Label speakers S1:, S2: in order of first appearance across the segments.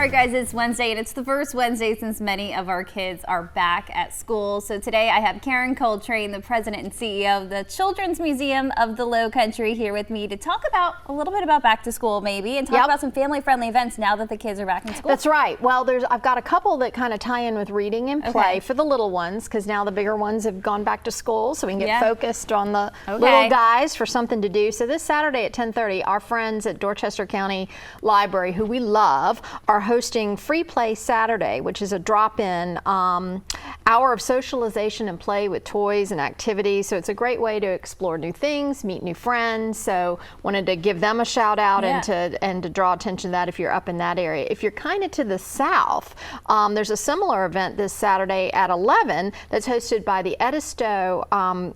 S1: right, guys, it's Wednesday, and it's the first Wednesday since many of our kids are back at school. So today I have Karen Coltrane, the president and CEO of the Children's Museum of the Low Country, here with me to talk about a little bit about back to school, maybe, and talk about some family-friendly events now that the kids are back in school.
S2: That's right. Well, I've got a couple that kind of tie in with reading and play for the little ones, because now the bigger ones have gone back to school, so we can get focused on the little guys for something to do. So this Saturday at 10:30, our friends at Dorchester County Library, who we love, are hosting Free Play Saturday, which is a drop-in hour of socialization and play with toys and activities. So it's a great way to explore new things, meet new friends. So wanted to give them a shout out and to draw attention to that if you're up in that area. If you're kind of to the south, there's a similar event this Saturday at 11 that's hosted by the Edisto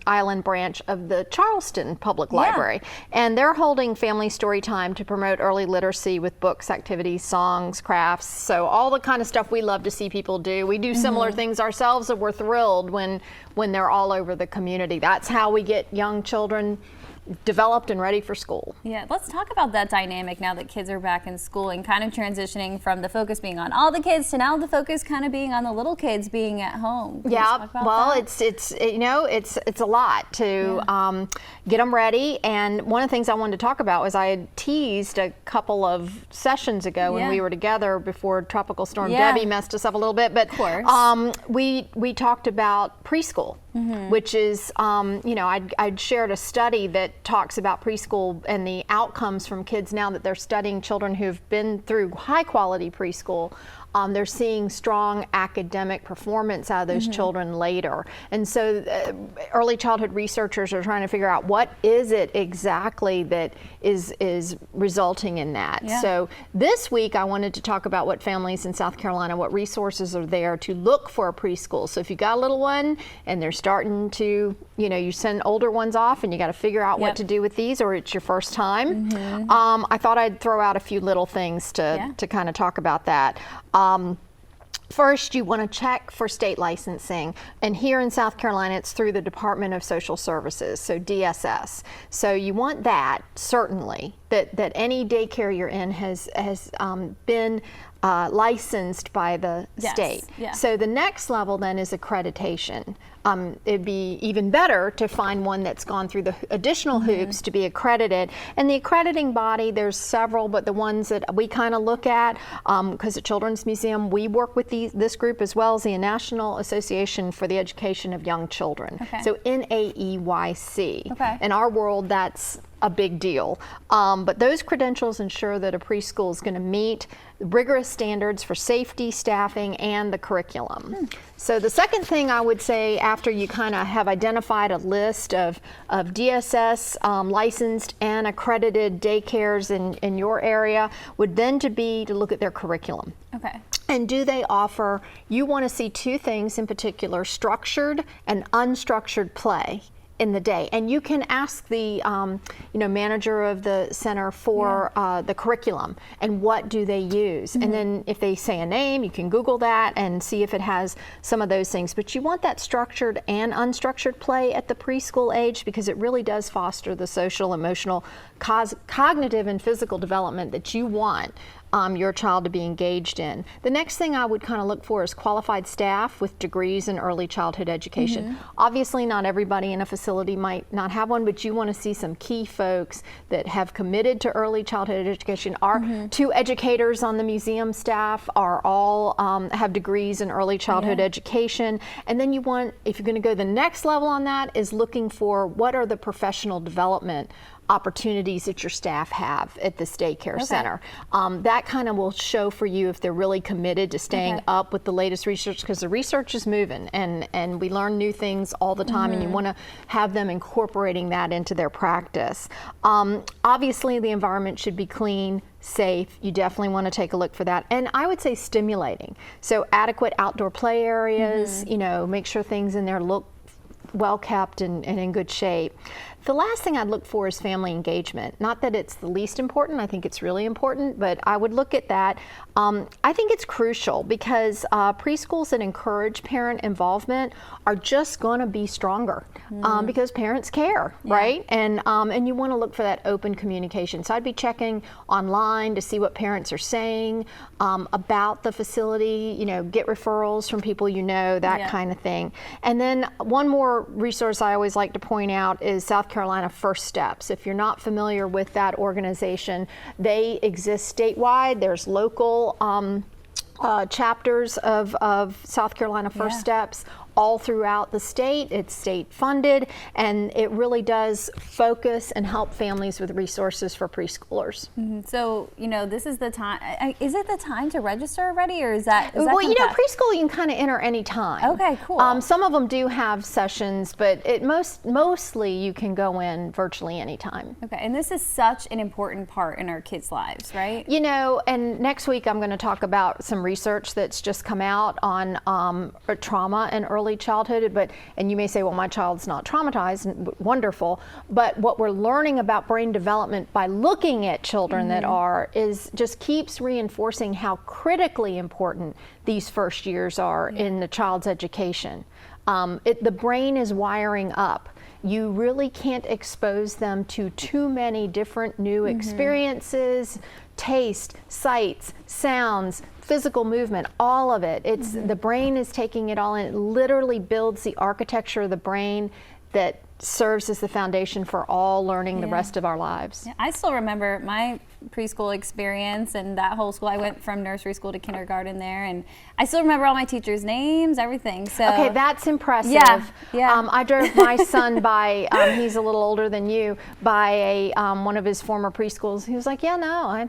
S2: Island branch of the Charleston Public Library. And they're holding family story time to promote early literacy with books, activities, songs, crafts. So all the kind of stuff we love to see people do. We do similar things ourselves, and we're thrilled when they're all over the community. That's how we get young children developed and ready for school.
S1: Yeah, let's talk about that dynamic now that kids are back in school and kind of transitioning from the focus being on all the kids to now the focus kind of being on the little kids being at home.
S2: Yeah, well, it's you know, it's a lot to get them ready. And one of the things I wanted to talk about was I had teased a couple of sessions ago when we were together before Tropical Storm Debbie messed us up a little bit. But we talked about preschool. Which is, you know, I'd shared a study that talks about preschool and the outcomes from kids now that they're studying children who've been through high quality preschool. They're seeing strong academic performance out of those children later. And so early childhood researchers are trying to figure out what is it exactly that is resulting in that. So this week I wanted to talk about what families in South Carolina, what resources are there to look for a preschool. So if you got a little one and they're starting to, you know, you send older ones off and you got to figure out what to do with these, or it's your first time, I thought I'd throw out a few little things to kind of talk about that. First, you want to check for state licensing, and here in South Carolina it's through the Department of Social Services, so DSS. So you want that, certainly, that any daycare you're in has been licensed by the state. So the next level then is accreditation. It'd be even better to find one that's gone through the additional hoops to be accredited. And the accrediting body, there's several, but the ones that we kind of look at, because at Children's Museum, we work with this group as well as the National Association for the Education of Young Children. So NAEYC. In our world, that's a big deal. But those credentials ensure that a preschool is going to meet rigorous standards for safety, staffing, and the curriculum. So the second thing I would say, after you kind of have identified a list of DSS licensed and accredited daycares in your area, would then be to look at their curriculum. And do they offer, you want to see two things in particular, structured and unstructured play in the day. And you can ask the you know, manager of the center for the curriculum and what do they use. And then if they say a name, you can Google that and see if it has some of those things. But you want that structured and unstructured play at the preschool age, because it really does foster the social, emotional, cognitive, and physical development that you want your child to be engaged in. The next thing I would kind of look for is qualified staff with degrees in early childhood education. Obviously, not everybody in a facility might not have one, but you want to see some key folks that have committed to early childhood education. Our two educators on the museum staff are all have degrees in early childhood education. And then you want, if you're going to go the next level on that, is looking for what are the professional development opportunities that your staff have at this daycare center. That kind of will show for you if they're really committed to staying up with the latest research, because the research is moving and we learn new things all the time, and you want to have them incorporating that into their practice. Obviously, the environment should be clean, safe. You definitely want to take a look for that. And I would say stimulating. So adequate outdoor play areas, you know, make sure things in there look well kept and in good shape. The last thing I'd look for is family engagement. Not that it's the least important, I think it's really important, but I would look at that. I think it's crucial because preschools that encourage parent involvement are just going to be stronger because parents care, right? And you want to look for that open communication. So I'd be checking online to see what parents are saying about the facility, get referrals from people that kind of thing. And then one more resource I always like to point out is South Carolina First Steps. If you're not familiar with that organization, they exist statewide. There's local chapters of South Carolina First Steps all throughout the state. It's state funded, and it really does focus and help families with resources for preschoolers.
S1: So, this is the time. Is it the time to register already, or is that?
S2: Well, preschool you can kind of enter any time.
S1: Okay, cool.
S2: Some of them do have sessions, but mostly you can go in virtually anytime.
S1: Okay, and this is such an important part in our kids' lives, right?
S2: And next week I'm going to talk about some research that's just come out on trauma and early childhood, and you may say, well, my child's not traumatized, wonderful, but what we're learning about brain development by looking at children that are is just keeps reinforcing how critically important these first years are in the child's education. The brain is wiring up. You really can't expose them to too many different new experiences, taste, sights, sounds, physical movement, all of it. It's the brain is taking it all in. It literally builds the architecture of the brain that serves as the foundation for all learning the rest of our lives.
S1: I still remember my preschool experience and that whole school. I went from nursery school to kindergarten there, and I still remember all my teachers' names, everything. So
S2: okay, that's impressive.
S1: Yeah.
S2: I drove my son by. He's a little older than you. By one of his former preschools. He was like, no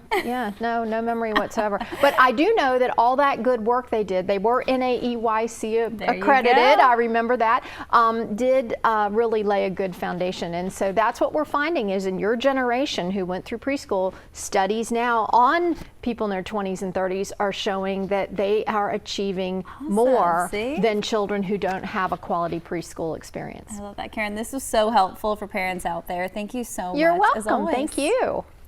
S2: memory whatsoever. But I do know that all that good work they did. They were NAEYC accredited. I remember that. Did really lay a good foundation, and so that's what we're finding is in your generation who went through preschool. Studies now on people in their 20s and 30s are showing that they are achieving more than children who don't have a quality preschool experience.
S1: I love that, Karen. This was so helpful for parents out there. Thank you so much.
S2: You're welcome.
S1: As always.
S2: Thank you.